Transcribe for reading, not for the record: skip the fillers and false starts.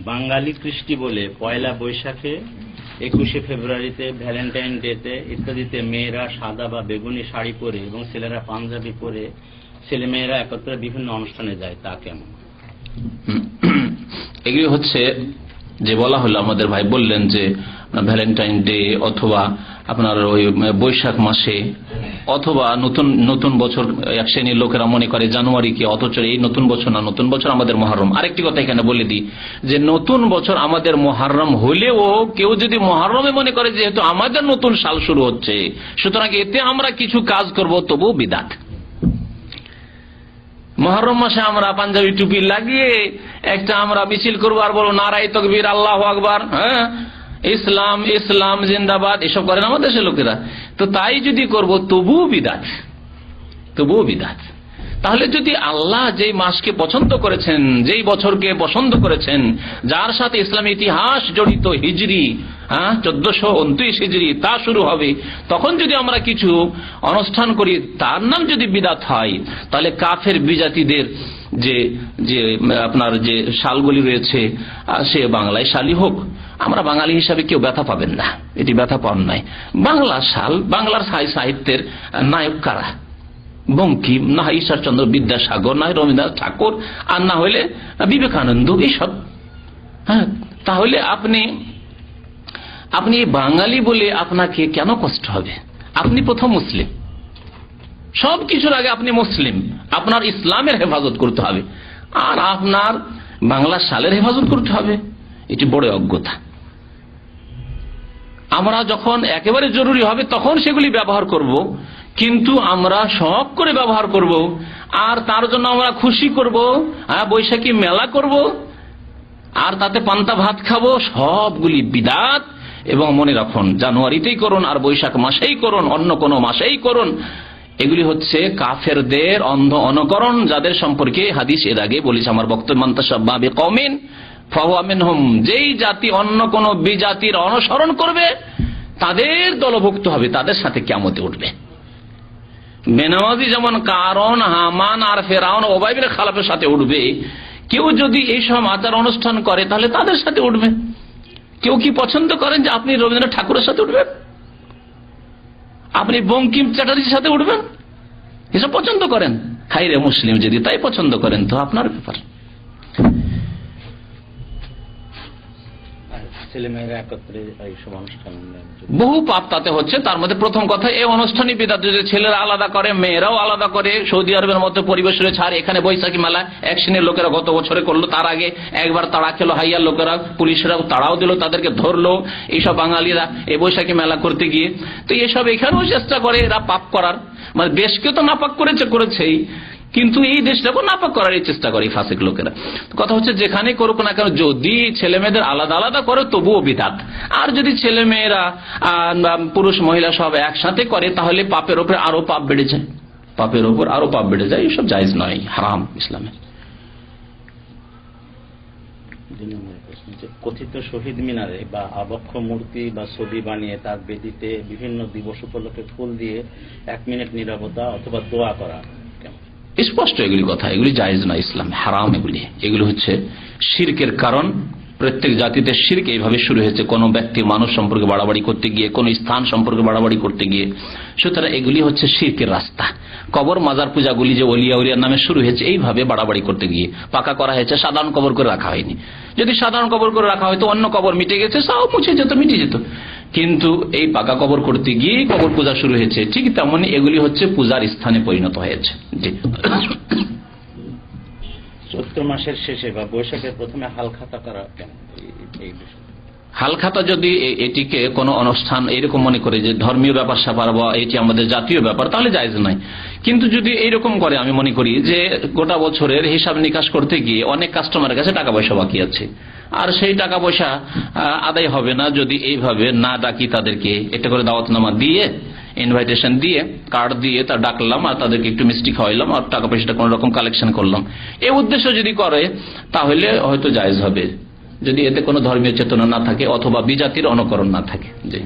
বাঙালি কৃষ্টি বলে পয়লা বৈশাখে, 21শে ফেব্রুয়ারিতে, ভ্যালেন্টাইন ডেতে ইত্যাদিতে মেয়েরা সাদা বা বেগুনি শাড়ি পরে এবং ছেলেরা পাঞ্জাবি পরে ছেলেমেয়েরা একত্রে বিভিন্ন অনুষ্ঠানে যায়, তা কেমন? এগুলি হচ্ছে যে বলা হলো, আমাদের ভাই বললেন যে ভ্যালেন্টাইন ডে অথবা আপনার ওই বৈশাখ মাসে অথবা নতুন বছর এক শ্রেণীর লোকেরা মনে করে জানুয়ারিকে, অথচ এই নতুন বছর না, নতুন বছর আমাদের মহরম। আরেকটি কথা এখানে বলে দিই যে নতুন বছর আমাদের মহরম হলেও কেউ যদি মহরমে মনে করে যেহেতু আমাদের নতুন সাল শুরু হচ্ছে সুতরাং এতে আমরা কিছু কাজ করব, তবু বিদাত। মহরম মাসে আমরা পাঞ্জাবি টুপি লাগিয়ে একটা আমরা মিছিল করবো আর বলবো নারায়ে তাকবীর, আল্লাহু আকবার, হ্যাঁ ইসলাম ইসলাম জিন্দাবাদ, এসব করেন আমাদের দেশের লোকেরা। তো তাই যদি করব তবুও বিদাত, তবুও বিদাত। তাহলে যদি আল্লাহ যেই মাসকে পছন্দ করেছেন, যেই বছরকে পছন্দ করেছেন, যার সাথে ইসলামী ইতিহাস জড়িত, হিজরি 1429 হিজরি তা শুরু হবে, তখন যদি আমরা কিছু অনুষ্ঠান করি তার নাম যদি বিদাত হয়, তাহলে কাফের বিজাতিদের যে যে আপনার যে শালগুলি রয়েছে, সে বাংলায় শালই হোক, আমরা বাঙালি হিসাবে কেউ ব্যথা পাবেন না, এটি ব্যথা পান নাই। বাংলা শাল, বাংলার সাহিত্যের নায়ক কারা? বঙ্কিম, না ঈশ্বরচন্দ্র বিদ্যাসাগর, না রবীন্দ্রনাথ ঠাকুর, আর না হইলে বিবেকানন্দ, এইসব। হ্যাঁ, তাহলে আপনি বাঙালি বলে আপনাকে কেন কষ্ট হবে? আপনি প্রথম মুসলিম, সব কিছুর আগে আপনি মুসলিম, আপনার ইসলামের হেফাজত করতে হবে, আর আপনার বাংলা শালের হেফাজত করতে হবে, এটি বড় অজ্ঞতা। আমরা যখন একেবারে জরুরি হবে তখন সেগুলি ব্যবহার করব, কিন্তু আমরা শখ করে ব্যবহার করব আর তার জন্য আমরা খুশি করব, বৈশাখী মেলা করব আর তাতে পান্তা ভাত খাবো, সবগুলি বিদাত। এবং মনে রাখুন, জানুয়ারিতেই করুন আর বৈশাখ মাসেই করুন, অন্য কোনো মাসেই করুন, এগুলি হচ্ছে কাফেরদের অন্ধ অনুকরণ, যাদের সম্পর্কে হাদিস এর আগে বলেছে আমার বক্তব্য, মান তাশাব্বাহা বিকওমিন ফাহুয়া মিনহুম। যেই জাতি অন্য কোন বিজাতির অনুসরণ করবে তাদের দলভুক্ত হবে, তাদের সাথে কিয়ামতে উঠবে। বেনামাজি যেমন কারণ, হামান আর ফেরাউন, উবাই বিন খালাফের সাথে উঠবে, কেউ যদি এইসব আচার অনুষ্ঠান করে তাহলে তাদের সাথে উঠবে। কেউ কি পছন্দ করেন যে আপনি রবীন্দ্রনাথ ঠাকুরের সাথে উঠবেন, আপনি বঙ্কিম চ্যাটার্জির সাথে উঠবেন? এসব পছন্দ করেন? হাইরে মুসলিম, যদি তাই পছন্দ করেন তো আপনার ব্যাপার। বহু পাপ তাতে হচ্ছে। তার মধ্যে প্রথম কথা, এই অনুষ্ঠানই বিদাত। যদি ছেলেরা আলাদা করে, মেয়েরাও আলাদা করে, সৌদি আরবের মতো পরিবেশ রয়েছে। আর এখানে বৈশাখী মেলা এক শ্রেণীর লোকেরা গত বছরে করলো, তার আগে একবার তাড়া খেলো হাইয়ার লোকেরা, পুলিশরাও তাড়াও দিল, তাদেরকে ধরলো এইসব বাঙালিরা এই বৈশাখী মেলা করতে গিয়ে। তো এসব এখানেও চেষ্টা করে এরা পাপ করার, মানে দেশকে তো নাপাক করেছেই, কিন্তু এই দেশটাকে নাপাক করার চেষ্টা করে এই ফাসিক লোকেরা। কথা হচ্ছে যেখানে করুক না কেন, যদি ছেলে মেয়েদের আলাদা আলাদা করে তবুও বিদাত। আর যদি ছেলে মেয়েরা পুরুষ মহিলা সব একসাথে করে তাহলে পাপের ওপর আরো পাপ বেড়ে যায়, পাপের ওপর আরো পাপ বেড়ে যায়। এসব জায়েজ নয়, হারাম ইসলামে। কথিত শহীদ মিনারে বা আবক্ষ মূর্তি বা ছবি বানিয়ে তার বেদিতে বিভিন্ন দিবস উপলক্ষে ফুল দিয়ে 1 মিনিট নীরবতা অথবা দোয়া করা, স্পষ্ট এগুলি কথা, এগুলি জায়েজ না, ইসলাম হারাম। এগুলি হচ্ছে শিরকের কারণ। প্রত্যেক জাতিতে শিরক এইভাবে শুরু হয়েছে, কোন ব্যক্তি মানুষ সম্পর্কে বাড়াবাড়ি করতে গিয়ে, কোন স্থান সম্পর্কে বাড়াবাড়ি করতে গিয়ে। সুতরাং এগুলি হচ্ছে শিরকের রাস্তা। কবর মাজার পূজাগুলি যে ওলিয়া উলিয়ার নামে শুরু হয়েছে এইভাবে বাড়াবাড়ি করতে গিয়ে পাকা করা হয়েছে, সাধারণ কবর করে রাখা হয়নি। যদি সাধারণ কবর করে রাখা হয়তো অন্য কবর মিটে গেছে, সব মুছে যেত, মিটে যেত। কিন্তু এই পাকা কবর করতে গিয়ে কবর পূজা শুরু হয়েছে। ঠিক তেমনি এগুলি হচ্ছে পূজার স্থানে পরিণত হয়েছে। চৈত্র মাসের শেষে বা বৈশাখের প্রথমে হালখাতা করা কেন? হালখাতা যদি এটিকে কোনো অনুষ্ঠান এরকম মনে করে যে ধর্মীয় ব্যাপার স্যাপার বা এটি আমাদের জাতীয় ব্যাপার, তাহলে জায়েজ নাই। কিন্তু যদি এইরকম করে, আমি মনে করি যে গোটা বছরের হিসাব নিকাশ করতে গিয়ে অনেক কাস্টমারের কাছে টাকা পয়সা বাকি আছে, আর সেই টাকা পয়সা আদায় হবে না যদি এইভাবে না ডাকি তাদেরকে, এটা করে দাওয়াতনামা দিয়ে, ইনভাইটেশন দিয়ে, কার্ড দিয়ে তা ডাকলাম আর তাদেরকে একটু মিষ্টি খাওয়াইলাম আর টাকা পয়সাটা কোন রকম কালেকশন করলাম, এই উদ্দেশ্য যদি করে তাহলে হয়তো জায়েজ হবে, যদি এতে কোনো ধর্মীয় চেতনা না থাকে অথবা বিজাতির অনুকরণ না থাকে। জি।